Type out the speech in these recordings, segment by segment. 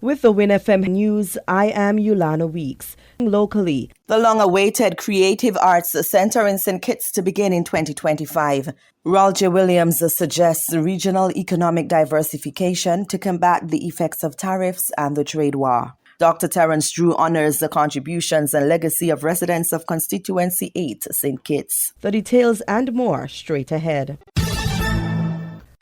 With the WINN FM News, I am Yulana Weeks. Locally, the long-awaited Creative Arts Center in St. Kitts to begin in 2025. Roger Williams suggests regional economic diversification to combat the effects of tariffs and the trade war. Dr. Terence Drew honors the contributions and legacy of residents of Constituency 8, St. Kitts. The details and more straight ahead.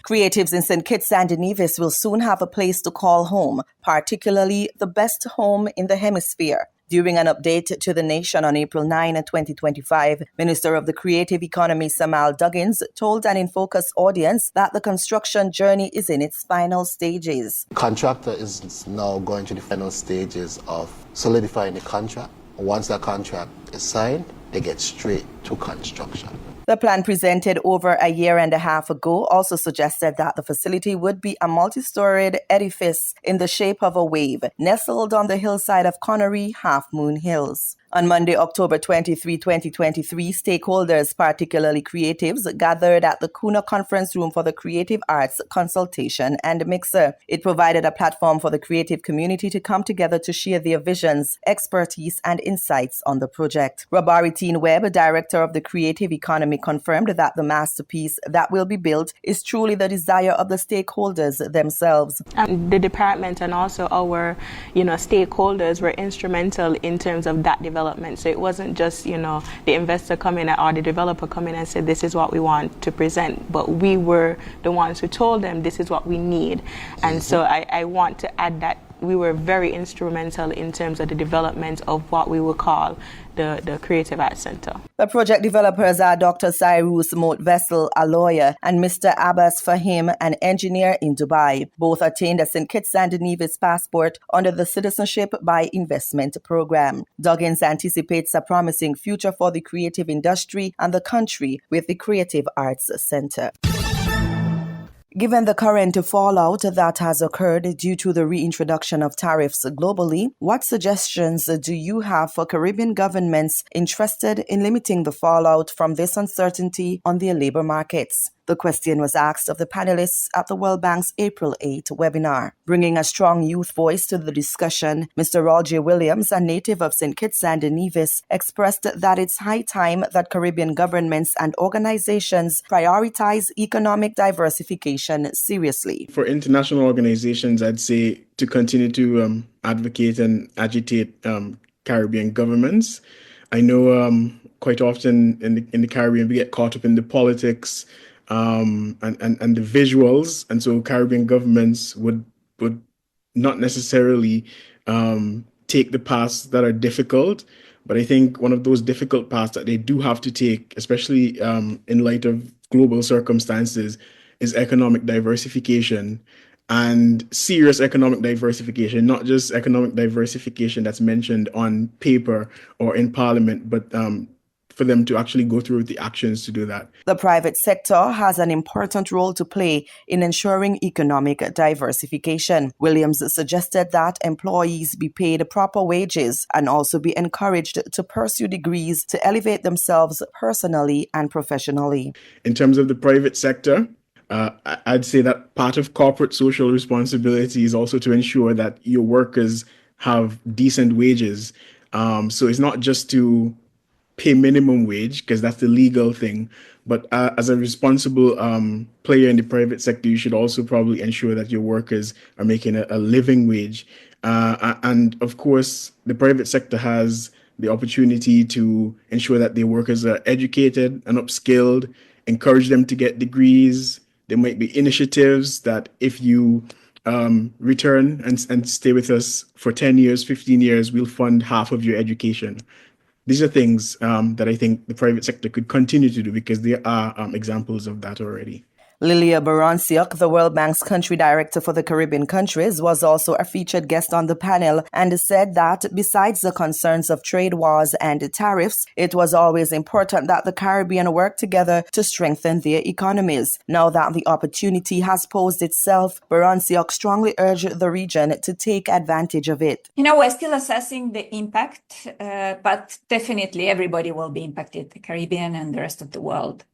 Creatives in St. Kitts and Nevis will soon have a place to call home, particularly the best home in the hemisphere. During an update to the nation on April 9, 2025, Minister of the Creative Economy Samal Duggins told an In Focus audience that the construction journey is in its final stages. The contractor is now going to the final stages of solidifying the contract. Once that contract is signed, they get straight to construction. The plan presented over a year and a half ago also suggested that the facility would be a multi-storied edifice in the shape of a wave, nestled on the hillside of Connery, Half Moon Hills. On Monday, October 23, 2023, stakeholders, particularly creatives, gathered at the Kuna Conference Room for the Creative Arts Consultation and Mixer. It provided a platform for the creative community to come together to share their visions, expertise, and insights on the project. Robari Teen Webb, director of the Creative Economy, confirmed that the masterpiece that will be built is truly the desire of the stakeholders themselves. The department and also our, stakeholders were instrumental in terms of that development. So it wasn't just, the investor coming or the developer coming and said, this is what we want to present, but we were the ones who told them this is what we need. And so I want to add that we were very instrumental in terms of the development of what we would call the Creative Arts Center. The project developers are Dr. Cyrus Motvessel, a lawyer, and Mr. Abbas Fahim, an engineer in Dubai. Both attained a St. Kitts and Nevis passport under the Citizenship by Investment program. Duggins anticipates a promising future for the creative industry and the country with the Creative Arts Center. Given the current fallout that has occurred due to the reintroduction of tariffs globally, what suggestions do you have for Caribbean governments interested in limiting the fallout from this uncertainty on their labor markets? The question was asked of the panelists at the World Bank's April 8 webinar. Bringing a strong youth voice to the discussion, Mr. Roger Williams, a native of St. Kitts and Nevis, expressed that it's high time that Caribbean governments and organizations prioritize economic diversification seriously. For international organizations, I'd say to continue to advocate and agitate Caribbean governments. I know quite often in the Caribbean we get caught up in the politics and the visuals, and so Caribbean governments would not necessarily take the paths that are difficult, but I think one of those difficult paths that they do have to take, especially in light of global circumstances, is economic diversification, and serious economic diversification, not just economic diversification that's mentioned on paper or in Parliament, but for them to actually go through the actions to do that. The private sector has an important role to play in ensuring economic diversification. Williams suggested that employees be paid proper wages and also be encouraged to pursue degrees to elevate themselves personally and professionally. In terms of the private sector, I'd say that part of corporate social responsibility is also to ensure that your workers have decent wages. So it's not just to pay minimum wage, because that's the legal thing, but as a responsible player in the private sector, you should also probably ensure that your workers are making a living wage. And of course, the private sector has the opportunity to ensure that their workers are educated and upskilled, encourage them to get degrees. There might be initiatives that if you return and stay with us for 10 years, 15 years, we'll fund half of your education. These are things that I think the private sector could continue to do, because there are examples of that already. Lilia Baransiuk, the World Bank's country director for the Caribbean countries, was also a featured guest on the panel and said that besides the concerns of trade wars and tariffs, it was always important that the Caribbean work together to strengthen their economies. Now that the opportunity has posed itself, Baransiuk strongly urged the region to take advantage of it. We're still assessing the impact, but definitely everybody will be impacted, the Caribbean and the rest of the world.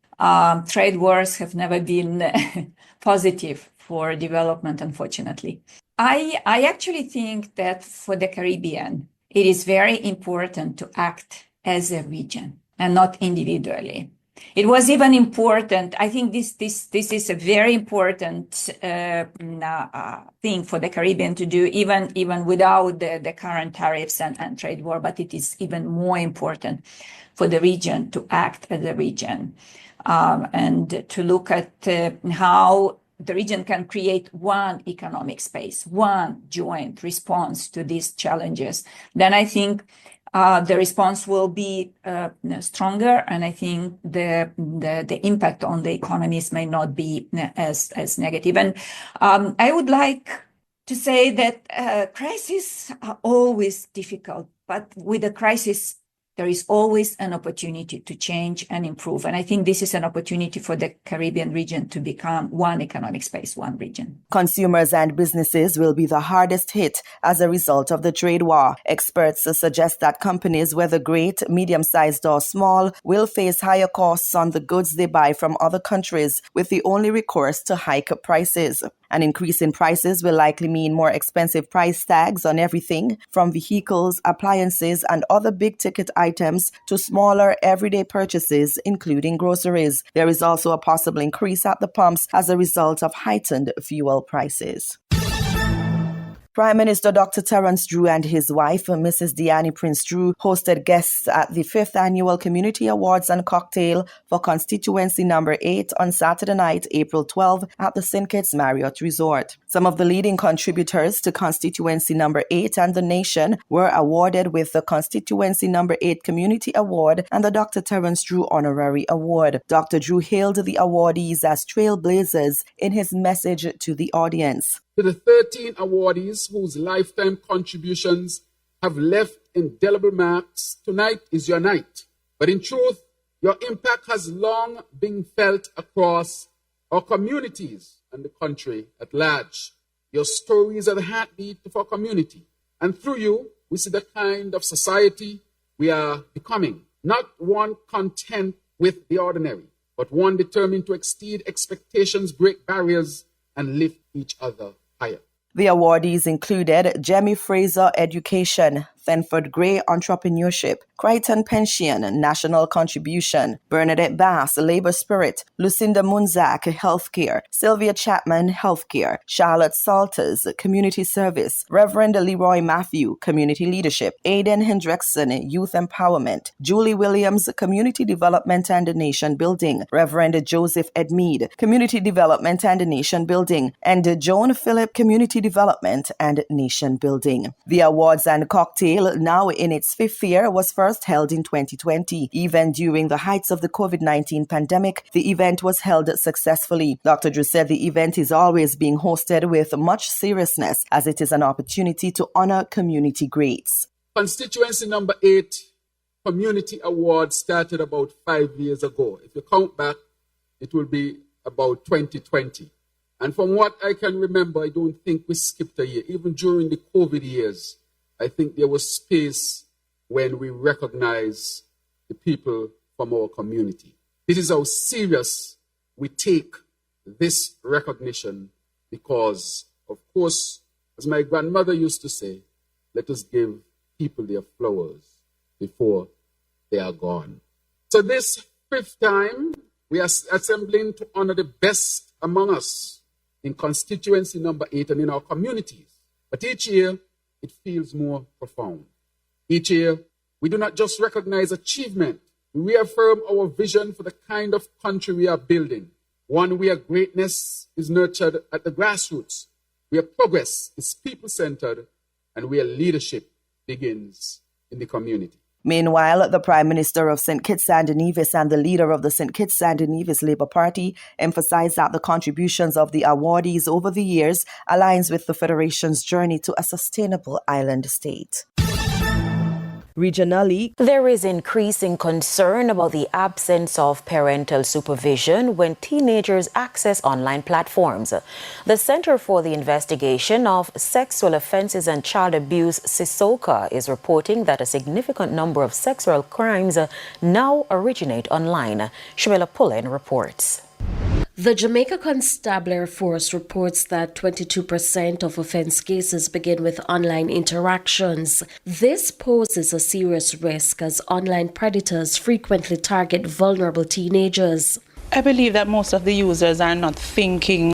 Trade wars have never been positive for development, unfortunately. I actually think that for the Caribbean, it is very important to act as a region and not individually. It was even important. I think this is a very important thing for the Caribbean to do, even without the current tariffs and trade war. But it is even more important for the region to act as a region and to look at how the region can create one economic space, one joint response to these challenges. Then I think the response will be stronger, and I think the impact on the economies may not be as negative. And I would like to say that crises are always difficult, but with a crisis, there is always an opportunity to change and improve. And I think this is an opportunity for the Caribbean region to become one economic space, one region. Consumers and businesses will be the hardest hit as a result of the trade war. Experts suggest that companies, whether great, medium-sized or small, will face higher costs on the goods they buy from other countries, with the only recourse to hike prices. An increase in prices will likely mean more expensive price tags on everything from vehicles, appliances, and other big-ticket items to smaller everyday purchases, including groceries. There is also a possible increase at the pumps as a result of heightened fuel prices. Prime Minister Dr. Terence Drew and his wife, Mrs. Deanne Prince Drew, hosted guests at the 5th Annual Community Awards and Cocktail for Constituency Number 8 on Saturday night, April 12, at the St. Kitts Marriott Resort. Some of the leading contributors to Constituency Number 8 and the nation were awarded with the Constituency Number 8 Community Award and the Dr. Terence Drew Honorary Award. Dr. Drew hailed the awardees as trailblazers in his message to the audience. To the 13 awardees whose lifetime contributions have left indelible marks, tonight is your night. But in truth, your impact has long been felt across our communities and the country at large. Your stories are the heartbeat of our community. And through you, we see the kind of society we are becoming. Not one content with the ordinary, but one determined to exceed expectations, break barriers, and lift each other higher. The awardees included Jemmy Fraser Education, Thenford Gray Entrepreneurship, Crichton Pension National Contribution, Bernadette Bass Labor Spirit, Lucinda Munzak Healthcare, Sylvia Chapman Healthcare, Charlotte Salters Community Service, Reverend Leroy Matthew Community Leadership, Aidan Hendrickson Youth Empowerment, Julie Williams Community Development and Nation Building, Reverend Joseph Edmead Community Development and Nation Building, and Joan Phillip Community Development and Nation Building. The awards and cocktail, now in its 5th year, was first held in 2020. Even during the heights of the COVID-19 pandemic, the event was held successfully. Dr. Drew said the event is always being hosted with much seriousness as it is an opportunity to honor community greats. Constituency Number 8 Community Award started about 5 years ago. If you count back, it will be about 2020. And from what I can remember, I don't think we skipped a year. Even during the COVID years, I think there was space when we recognize the people from our community. This is how serious we take this recognition because, of course, as my grandmother used to say, let us give people their flowers before they are gone. So this 5th time, we are assembling to honor the best among us in constituency number 8 and in our communities. But each year, it feels more profound. Each year, we do not just recognize achievement, we reaffirm our vision for the kind of country we are building, one where greatness is nurtured at the grassroots, where progress is people-centered, and where leadership begins in the community. Meanwhile, the Prime Minister of St. Kitts and Nevis and the leader of the St. Kitts and Nevis Labour Party emphasized that the contributions of the awardees over the years aligns with the Federation's journey to a sustainable island state. Regionally, there is increasing concern about the absence of parental supervision when teenagers access online platforms. The Center for the Investigation of Sexual Offences and Child Abuse, CISOCA, is reporting that a significant number of sexual crimes now originate online. Shamila Pullen reports. The Jamaica Constabulary Force reports that 22% of offense cases begin with online interactions. This poses a serious risk as online predators frequently target vulnerable teenagers. I believe that most of the users are not thinking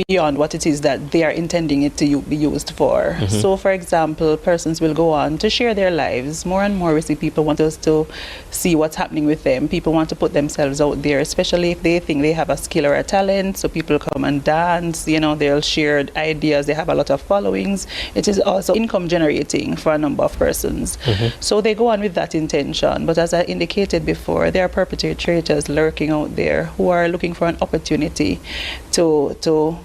beyond what it is that they are intending it to be used for. So, for example, persons will go on to share their lives. More and more we see people want us to see what's happening with them. People want to put themselves out there, especially if they think they have a skill or a talent. So people come and dance, you know, they'll share ideas. They have a lot of followings. It is also income generating for a number of persons. So they go on with that intention. But as I indicated before, there are perpetrators lurking out there who are looking for an opportunity to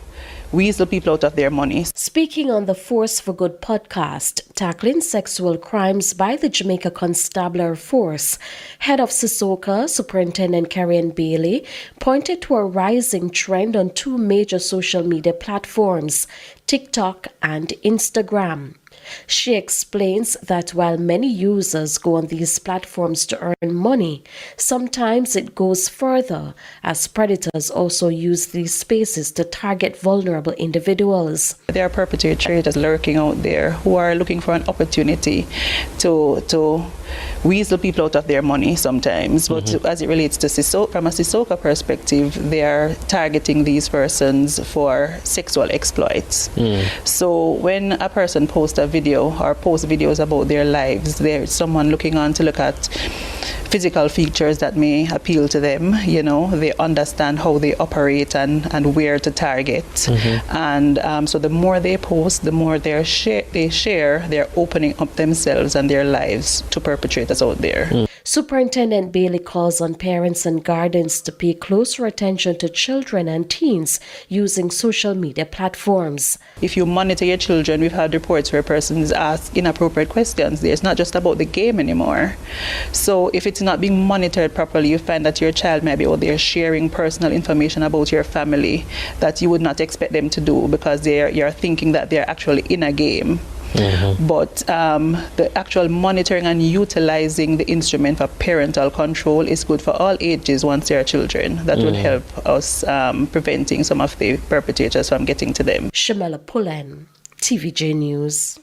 weasel people out of their money. Speaking on the Force for Good podcast, tackling sexual crimes by the Jamaica Constabulary Force, head of SISOCA, Superintendent Karen Bailey, pointed to a rising trend on two major social media platforms, TikTok and Instagram. She explains that while many users go on these platforms to earn money, sometimes it goes further as predators also use these spaces to target vulnerable individuals. There are perpetrators lurking out there who are looking for an opportunity to weasel people out of their money sometimes. But as it relates to from a SISOCA perspective, they are targeting these persons for sexual exploits. So when a person posts a video or posts videos about their lives, there's someone looking on to look at physical features that may appeal to them. You know, they understand how they operate and where to target. And so the more they post, the more they share, they're opening up themselves and their lives to perpetrators out there. Superintendent Bailey calls on parents and guardians to pay closer attention to children and teens using social media platforms. If you monitor your children, we've had reports where persons ask inappropriate questions. It's not just about the game anymore. So if it's not being monitored properly, you find that your child may be out there sharing personal information about your family that you would not expect them to do because you're thinking that they're actually in a game. But the actual monitoring and utilizing the instrument for parental control is good for all ages once they are children. That will help us preventing some of the perpetrators from getting to them. Shamela Pullen, TVJ News.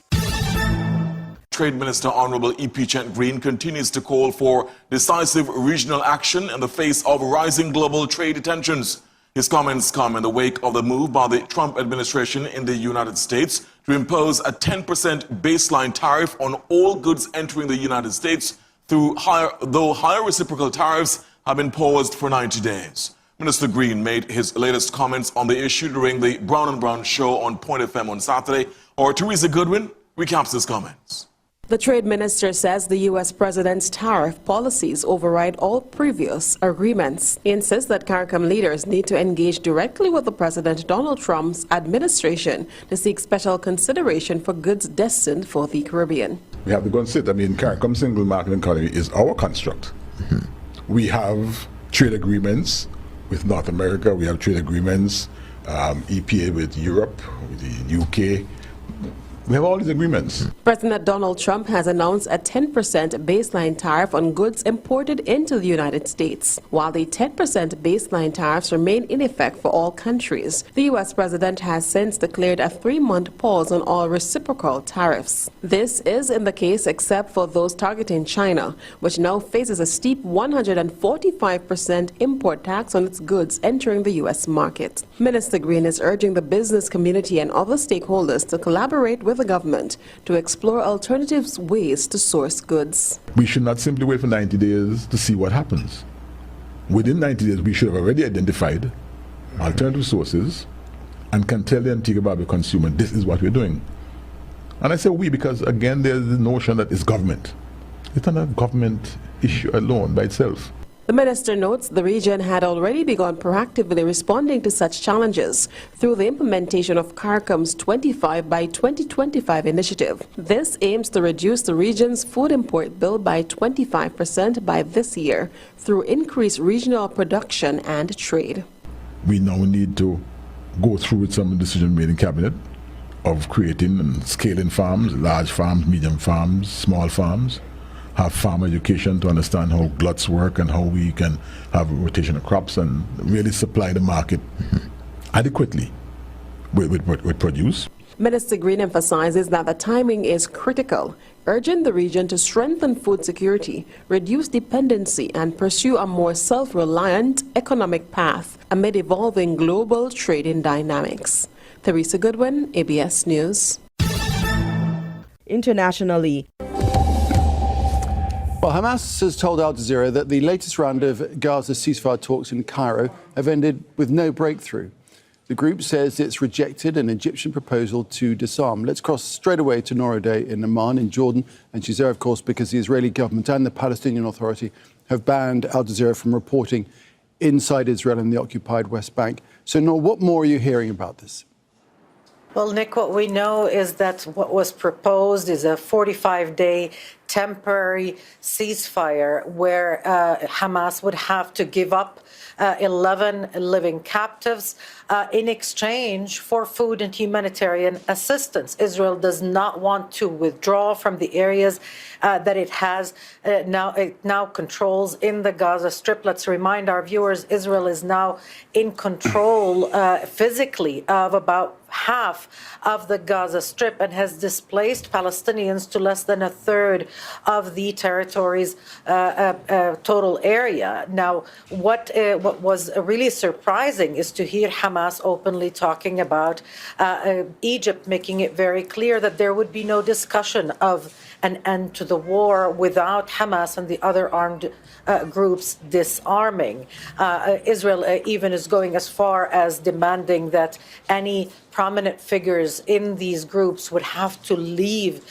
Trade Minister Honorable E.P. Chent Green continues to call for decisive regional action in the face of rising global trade tensions. His comments come in the wake of the move by the Trump administration in the United States to impose a 10% baseline tariff on all goods entering the United States, though higher reciprocal tariffs have been paused for 90 days. Minister Green made his latest comments on the issue during the Brown & Brown show on Point FM on Saturday. Our Teresa Goodwin recaps his comments. The trade minister says the U.S. president's tariff policies override all previous agreements. He insists that CARICOM leaders need to engage directly with the President Donald Trump's administration to seek special consideration for goods destined for the Caribbean. We have to consider, CARICOM single market economy is our construct. We have trade agreements with North America, we have trade agreements, EPA with Europe, with the UK. We have all these agreements. President Donald Trump has announced a 10% baseline tariff on goods imported into the United States. While the 10% baseline tariffs remain in effect for all countries, the U.S. president has since declared a 3-month pause on all reciprocal tariffs. This is in the case except for those targeting China, which now faces a steep 145% import tax on its goods entering the U.S. market. Minister Green is urging the business community and other stakeholders to collaborate with the government to explore alternative ways to source goods. We should not simply wait for 90 days to see what happens. Within 90 days, we should have already identified alternative sources and can tell the Antigua Barbuda consumer, this is what we're doing. And I say we because, again, there's the notion that it's government. It's not a government issue alone by itself. The minister notes the region had already begun proactively responding to such challenges through the implementation of CARICOM's 25 by 2025 initiative. This aims to reduce the region's food import bill by 25% by this year through increased regional production and trade. We now need to go through with some decision made in cabinet of creating and scaling farms, large farms, medium farms, small farms, have farm education to understand how gluts work and how we can have rotation of crops and really supply the market adequately with produce. Minister Green emphasizes that the timing is critical, urging the region to strengthen food security, reduce dependency, and pursue a more self-reliant economic path amid evolving global trading dynamics. Theresa Goodwin, ABS News. Internationally, well, Hamas has told Al Jazeera that the latest round of Gaza ceasefire talks in Cairo have ended with no breakthrough. The group says it's rejected an Egyptian proposal to disarm. Let's cross straight away to Noor Day in Amman, in Jordan. And she's there, of course, because the Israeli government and the Palestinian Authority have banned Al Jazeera from reporting inside Israel and the occupied West Bank. So, Noor, what more are you hearing about this? Well, Nick, what we know is that what was proposed is a 45-day temporary ceasefire where Hamas would have to give up 11 living captives in exchange for food and humanitarian assistance. Israel does not want to withdraw from the areas that it has now controls in the Gaza Strip. Let's remind our viewers, Israel is now in control physically of about half of the Gaza Strip and has displaced Palestinians to less than a third of the territory's total area. Now, what was really surprising is to hear Hamas openly talking about Egypt making it very clear that there would be no discussion of an end to the war without Hamas and the other armed groups disarming. Israel even is going as far as demanding that any prominent figures in these groups would have to leave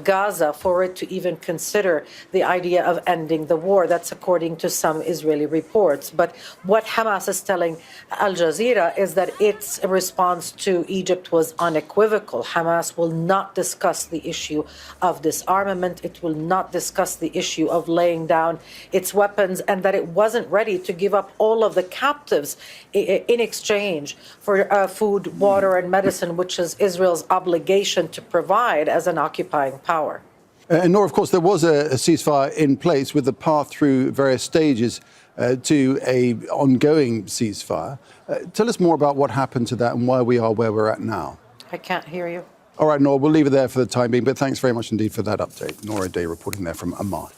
Gaza for it to even consider the idea of ending the war. That's according to some Israeli reports. But what Hamas is telling Al Jazeera is that its response to Egypt was unequivocal. Hamas will not discuss the issue of disarmament. It will not discuss the issue of laying down its weapons, and that it wasn't ready to give up all of the captives in exchange for food, water, and medicine, which is Israel's obligation to provide as an occupying power. And Noor, of course, there was a ceasefire in place with the path through various stages to a ongoing ceasefire. Tell us more about what happened to that and why we are where we're at now. I can't hear you. All right, Noor, we'll leave it there for the time being, but thanks very much indeed for that update. Noor Day reporting there from Amman.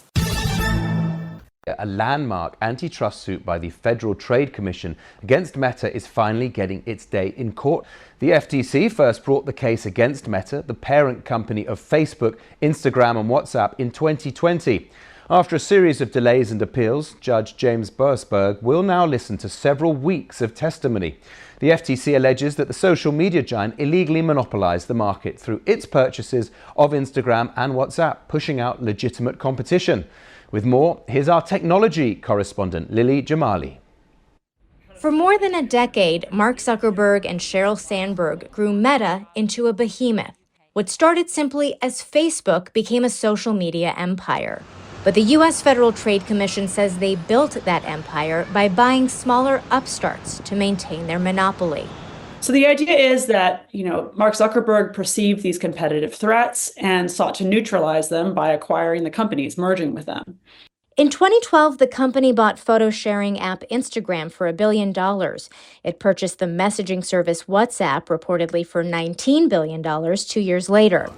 A landmark antitrust suit by the Federal Trade Commission against Meta is finally getting its day in court. The FTC first brought the case against Meta, the parent company of Facebook, Instagram and WhatsApp, in 2020. After a series of delays and appeals, Judge James Boasberg will now listen to several weeks of testimony. The FTC alleges that the social media giant illegally monopolized the market through its purchases of Instagram and WhatsApp, pushing out legitimate competition. With more, here's our technology correspondent, Lily Jamali. For more than a decade, Mark Zuckerberg and Sheryl Sandberg grew Meta into a behemoth. What started simply as Facebook became a social media empire. But the U.S. Federal Trade Commission says they built that empire by buying smaller upstarts to maintain their monopoly. So the idea is that, Mark Zuckerberg perceived these competitive threats and sought to neutralize them by acquiring the companies, merging with them. In 2012, the company bought photo-sharing app Instagram for $1 billion. It purchased the messaging service WhatsApp, reportedly for $19 billion 2 years later.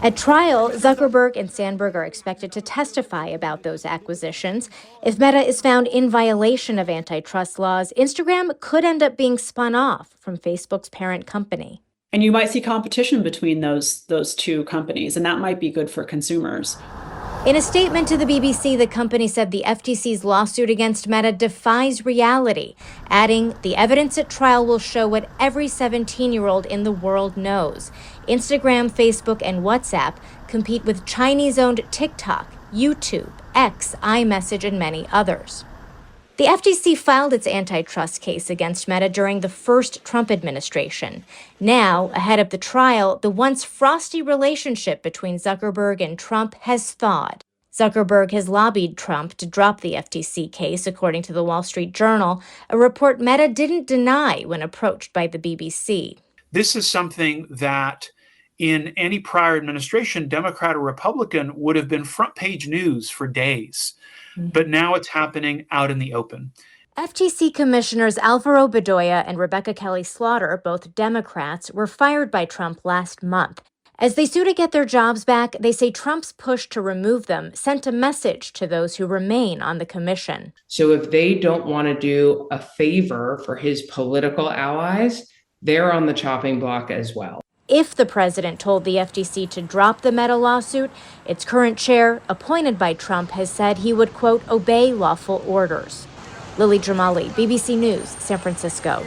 At trial, Zuckerberg and Sandberg are expected to testify about those acquisitions. If Meta is found in violation of antitrust laws, Instagram could end up being spun off from Facebook's parent company. And you might see competition between those two companies, and that might be good for consumers. In a statement to the BBC, the company said the FTC's lawsuit against Meta defies reality, adding, "The evidence at trial will show what every 17-year-old in the world knows. Instagram, Facebook, and WhatsApp compete with Chinese-owned TikTok, YouTube, X, iMessage, and many others." The FTC filed its antitrust case against Meta during the first Trump administration. Now, ahead of the trial, the once frosty relationship between Zuckerberg and Trump has thawed. Zuckerberg has lobbied Trump to drop the FTC case, according to the Wall Street Journal, a report Meta didn't deny when approached by the BBC. This is something that in any prior administration, Democrat or Republican, would have been front page news for days. But now it's happening out in the open. FTC Commissioners Alvaro Bedoya and Rebecca Kelly Slaughter, both Democrats, were fired by Trump last month. As they sue to get their jobs back, they say Trump's push to remove them sent a message to those who remain on the commission. So if they don't want to do a favor for his political allies, they're on the chopping block as well. If the president told the FTC to drop the Meta lawsuit, its current chair, appointed by Trump, has said he would, quote, obey lawful orders. Lily Jamali, BBC News, San Francisco.